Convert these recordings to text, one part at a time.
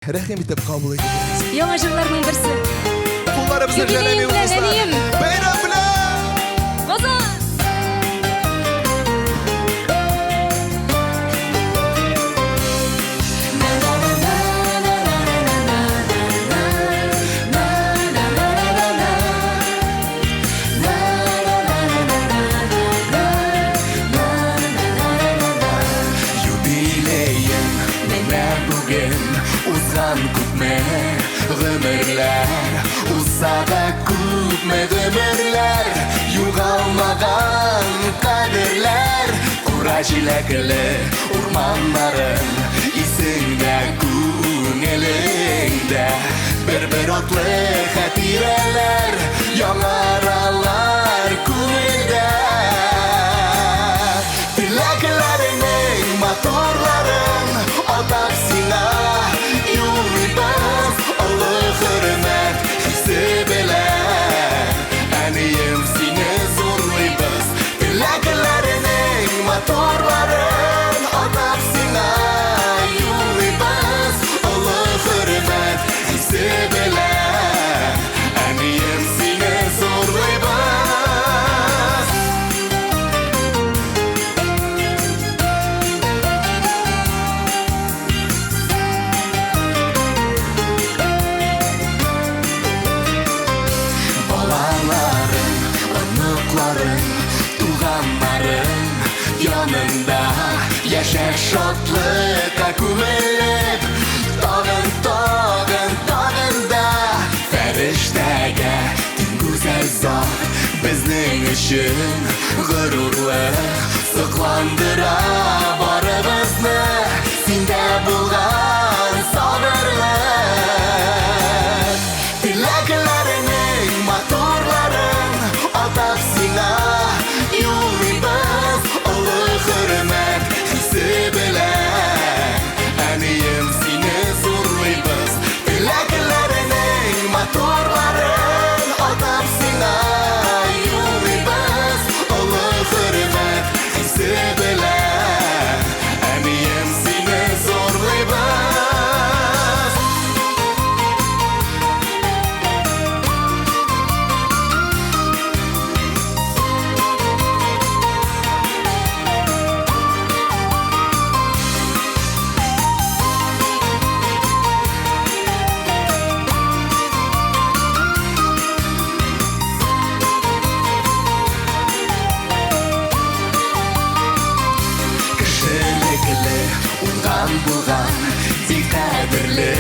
Рәхим итеп кабул итегез. Яңа җырларның берсе. Кулларыбызны Юбилеем җәләми белән, улыбызны. әнием. Бәйрәм белән! Газа! Юбилейim менә бүген узган күпме гомерләр, узса да күпме гомерләр, югалмаган кадерләр, кура җиләкле урманнарым исеңдә күңелеңдә, бер атлы хатирәләр, яңаралар күңелдә. Теләкләреңнең моторларын атап сиңа юлыбыз, олы хөрмәт хисе белән, әнием сине зурлыйбыз. Теләкләреңнең моторларын атап сиңа юлыбыз, олы хөрмәт хисе белән, әнием сине зурлыйбыз. Балаларым, оныкларым, туганнарым янында яшәр шатлыкка күмелеп, тагын да фәрештәгә тиң гүзәл зат безнең өчен горурлы, сокландыра барыбызны синдә булган сабырлык. Теләкләреңнең моторларын атап сиңа юлыбыз, олы хөрмәт хисе белән, әнием сине зурлыйбыз. Теләкләреңнең моторларын атап сиңа юлыбыз, олы хөрмәт хисе белән, әнием сине зурлыйбыз. Кешелекле уңган булган бик кадерле,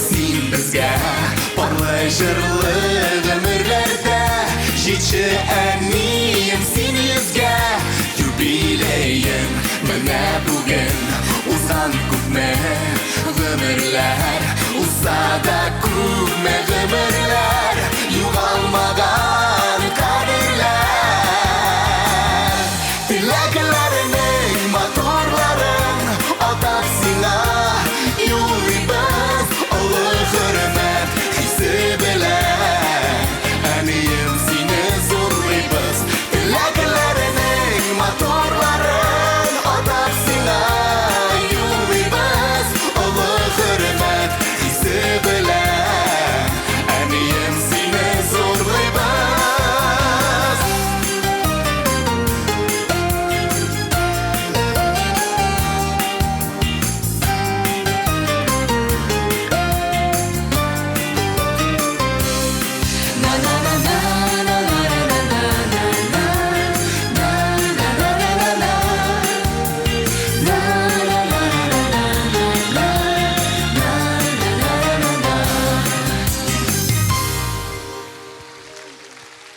син безгә парлы җырлы гомерләрдә, җитче әнием син йөзгә. Юбилеем менә бүген узган күпме гомерләр, узса да күпме гомерләр, югалмаган